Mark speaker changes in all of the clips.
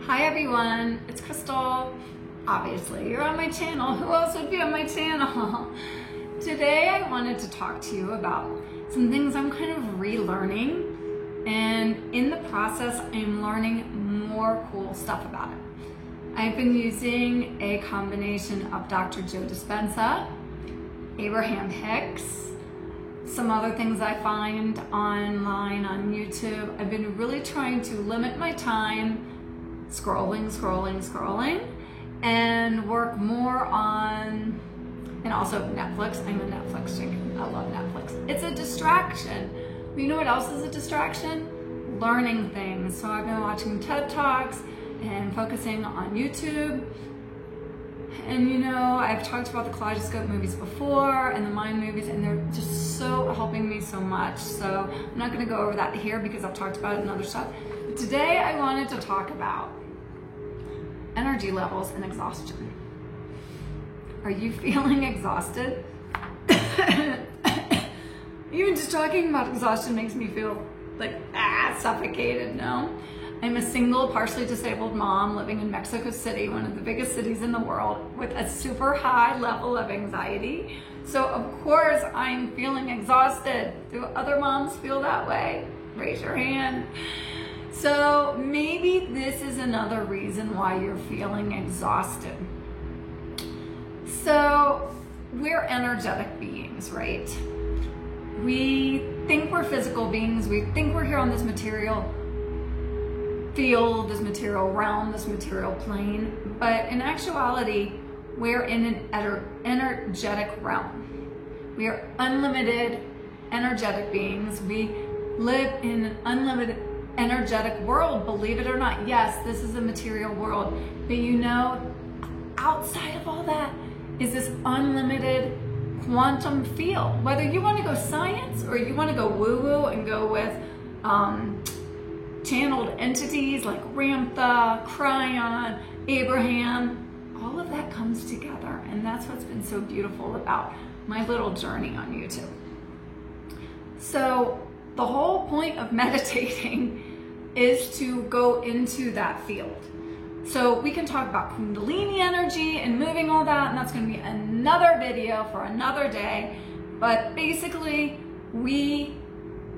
Speaker 1: Hi everyone, it's Crystal. Obviously, you're on my channel. Who else would be on my channel? Today I wanted to talk to you about some things I'm kind of relearning, and in the process I'm learning more cool stuff about it. I've been using a combination of Dr. Joe Dispenza, Abraham Hicks, some other things I find online on YouTube. I've been really trying to limit my time scrolling, and work more on, and also Netflix. I'm a Netflix chicken. I love Netflix. It's a distraction. You know what else is a distraction? Learning things. So I've been watching TED Talks and focusing on YouTube. And you know, I've talked about the Kaleidoscope movies before and the Mind movies, and they're just so helping me so much. So I'm not going to go over that here because I've talked about it in other stuff. But today I wanted to talk about energy levels and exhaustion. Are you feeling exhausted? Even just talking about exhaustion makes me feel like suffocated. No, I'm a single, partially disabled mom living in Mexico City, one of the biggest cities in the world, with a super high level of anxiety. So of course I'm feeling exhausted. Do other moms feel that way? Raise your hand. So maybe this is another reason why you're feeling exhausted. So we're energetic beings, right? We think we're physical beings. We think we're here on this material field, this material realm, this material plane. But in actuality, we're in an energetic realm. We are unlimited energetic beings. We live in an unlimited energetic world, believe it or not. Yes, this is a material world, but you know, outside of all that is this unlimited quantum field. Whether you want to go science or you want to go woo-woo and go with channeled entities like Ramtha, Cryon, Abraham, all of that comes together, and that's what's been so beautiful about my little journey on YouTube. So the whole point of meditating is to go into that field. So we can talk about Kundalini energy and moving all that, and that's going to be another video for another day. But basically, we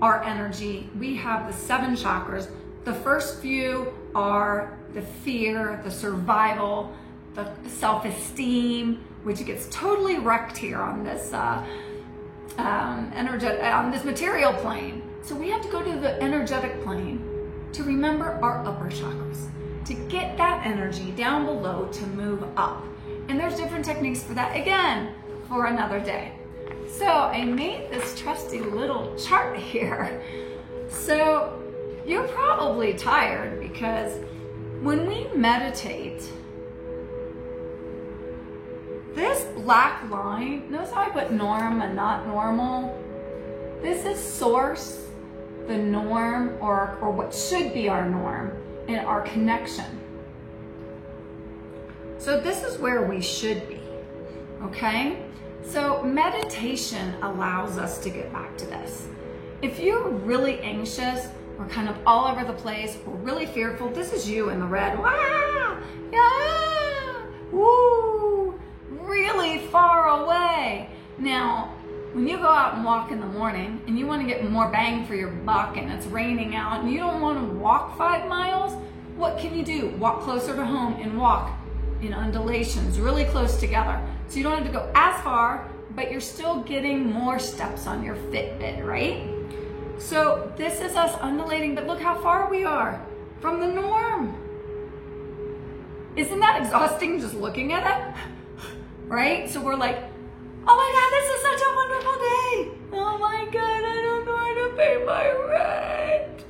Speaker 1: are energy. We have the 7 chakras. The first few are the fear, the survival, the self-esteem, which gets totally wrecked here on this on this material plane. So we have to go to the energetic plane to remember our upper chakras, to get that energy down below to move up. And there's different techniques for that, again, for another day. So I made this trusty little chart here. So you're probably tired because when we meditate, this black line, notice how I put norm and not normal? This is source, the norm, or what should be our norm, and our connection. So this is where we should be, okay? So meditation allows us to get back to this. If you're really anxious, or kind of all over the place, or really fearful, this is you in the red. Wah! Yeah! Woo! Really far away. Now, when you go out and walk in the morning and you want to get more bang for your buck and it's raining out and you don't want to walk 5 miles, what can you do? Walk closer to home and walk in undulations really close together. So you don't have to go as far, but you're still getting more steps on your Fitbit, right? So this is us undulating, but look how far we are from the norm. Isn't that exhausting just looking at it? Right? So we're like, oh my God, this is such a wonderful day. Oh my God, I don't know how to pay my rent.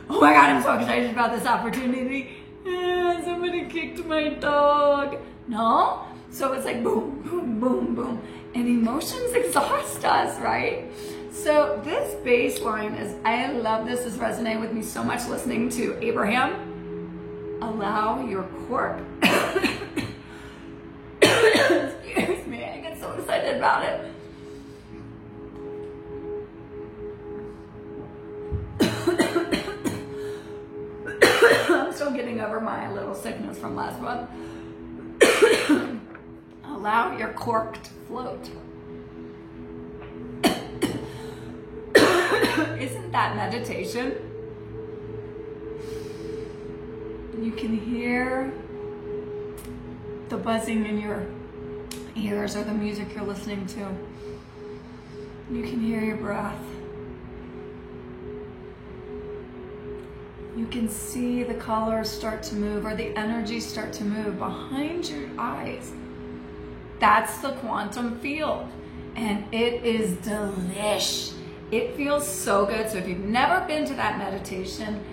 Speaker 1: Oh my God, I'm so excited about this opportunity. Somebody kicked my dog. No? So it's like boom, boom, boom, boom. And emotions exhaust us, right? So this baseline is, I love this. This resonated with me so much listening to Abraham. Allow your quirk. Excuse me, I get so excited about it. I'm still getting over my little sickness from last month. Allow your cork to float. Isn't that meditation? You can hear the buzzing in your ears or the music you're listening to. You can hear your breath. You can see the colors start to move or the energy start to move behind your eyes. That's the quantum field, and it is delish. It feels so good. So if you've never been to that meditation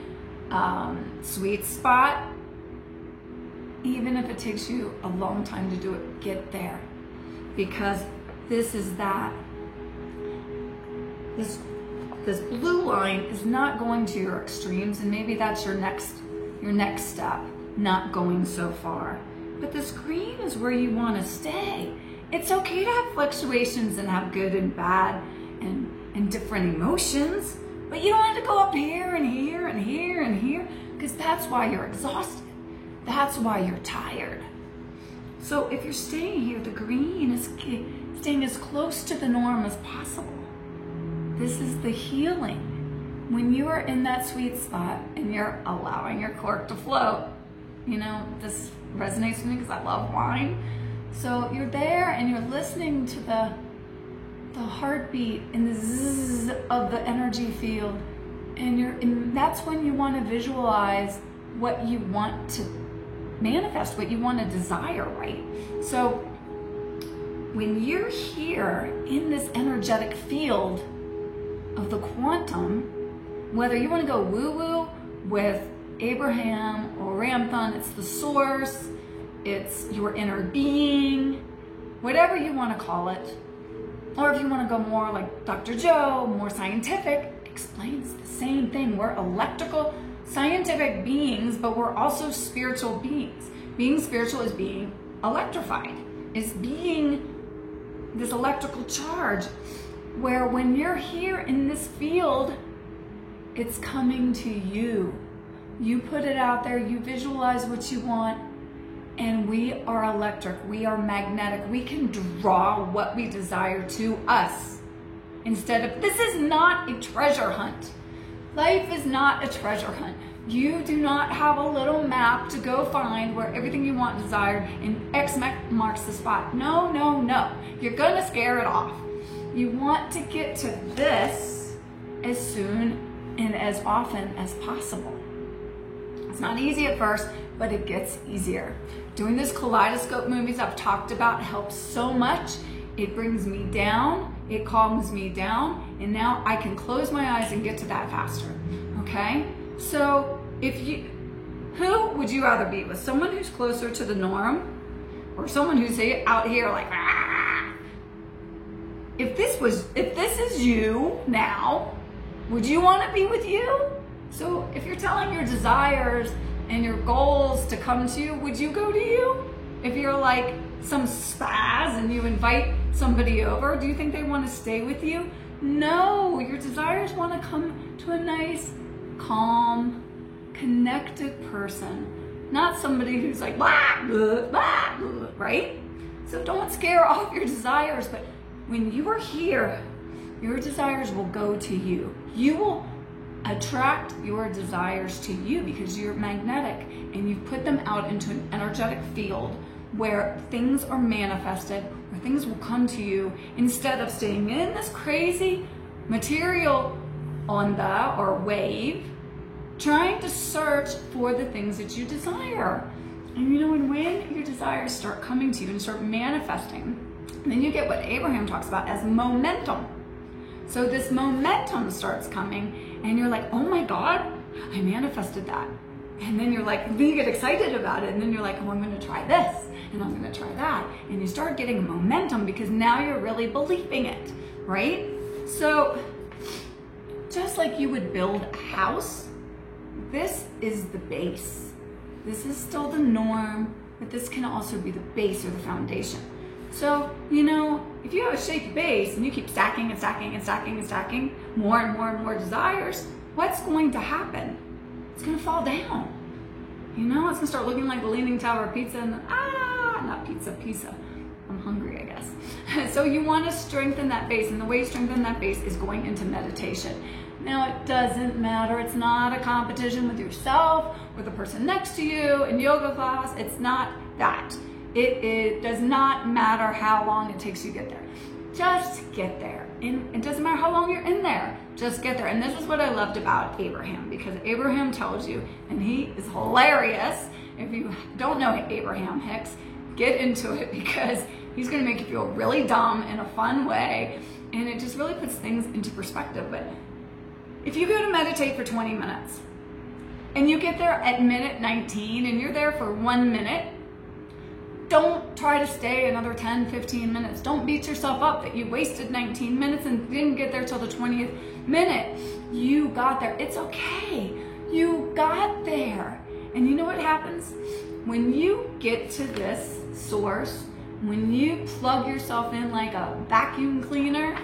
Speaker 1: sweet spot, even if it takes you a long time to do it, get there, because this is that. This blue line is not going to your extremes, and maybe that's your next step, not going so far. But this green is where you want to stay. It's okay to have fluctuations and have good and bad and different emotions, but you don't have to go up here and here and here and here, because that's why you're exhausted. That's why you're tired. So if you're staying here, the green is staying as close to the norm as possible. This is the healing. When you are in that sweet spot and you're allowing your cork to float, you know, this resonates with me because I love wine. So you're there and you're listening to the heartbeat and the zzz of the energy field, and that's when you want to visualize what you want to manifest, what you want to desire, right? So when you're here in this energetic field of the quantum, whether you want to go woo-woo with Abraham or Ramthan, it's the source, it's your inner being, whatever you want to call it, or if you want to go more like Dr. Joe, more scientific, explains the same thing. We're electrical, scientific beings, but we're also spiritual beings. Being spiritual is being electrified, is being this electrical charge, where when you're here in this field, it's coming to you. You put it out there, you visualize what you want, and we are electric, we are magnetic. We can draw what we desire to us. Instead of, this is not a treasure hunt. Life is not a treasure hunt. You do not have a little map to go find where everything you want desired and X marks the spot. No, no, no. You're gonna scare it off. You want to get to this as soon and as often as possible. It's not easy at first, but it gets easier. Doing this kaleidoscope movies I've talked about helps so much. It brings me down, it calms me down, and now I can close my eyes and get to that faster, okay? So who would you rather be with? Someone who's closer to the norm, or someone who's out here like, ah? If this is you now, would you want to be with you? So if you're telling your desires and your goals to come to you, would you go to you? If you're like some spaz and you invite somebody over, do you think they want to stay with you? No, your desires want to come to a nice, calm, connected person, not somebody who's like, blah, blah, blah, blah, right? So don't scare off your desires, but when you are here, your desires will go to you. You will attract your desires to you because you're magnetic and you put them out into an energetic field where things are manifested, where things will come to you instead of staying in this crazy material onda or wave, trying to search for the things that you desire. And you know, and when your desires start coming to you and start manifesting, then you get what Abraham talks about as momentum. So this momentum starts coming and you're like, oh my God, I manifested that. And then you're like, then you get excited about it. And then you're like, oh, I'm gonna try this and I'm gonna try that. And you start getting momentum because now you're really believing it, right? So just like you would build a house, this is the base. This is still the norm, but this can also be the base or the foundation. So, you know, if you have a shaky base and you keep stacking and stacking and stacking and stacking more and more and more desires, what's going to happen? It's going to fall down. you know, it's gonna start looking like the Leaning Tower of Pisa, and then, not pizza, Pisa. I'm hungry, I guess. So you wanna strengthen that base, and the way you strengthen that base is going into meditation. Now, it doesn't matter. It's not a competition with yourself or the person next to you in yoga class. It's not that. It does not matter how long it takes you to get there. Just get there. And it doesn't matter how long you're in there. Just get there. And this is what I loved about Abraham, because Abraham tells you, and he is hilarious. If you don't know Abraham Hicks, get into it, because he's going to make you feel really dumb in a fun way. And it just really puts things into perspective. But if you go to meditate for 20 minutes and you get there at minute 19 and you're there for 1 minute, don't try to stay another 10, 15 minutes. Don't beat yourself up that you wasted 19 minutes and didn't get there till the 20th minute. You got there. It's okay. You got there. And you know what happens? When you get to this source, when you plug yourself in like a vacuum cleaner,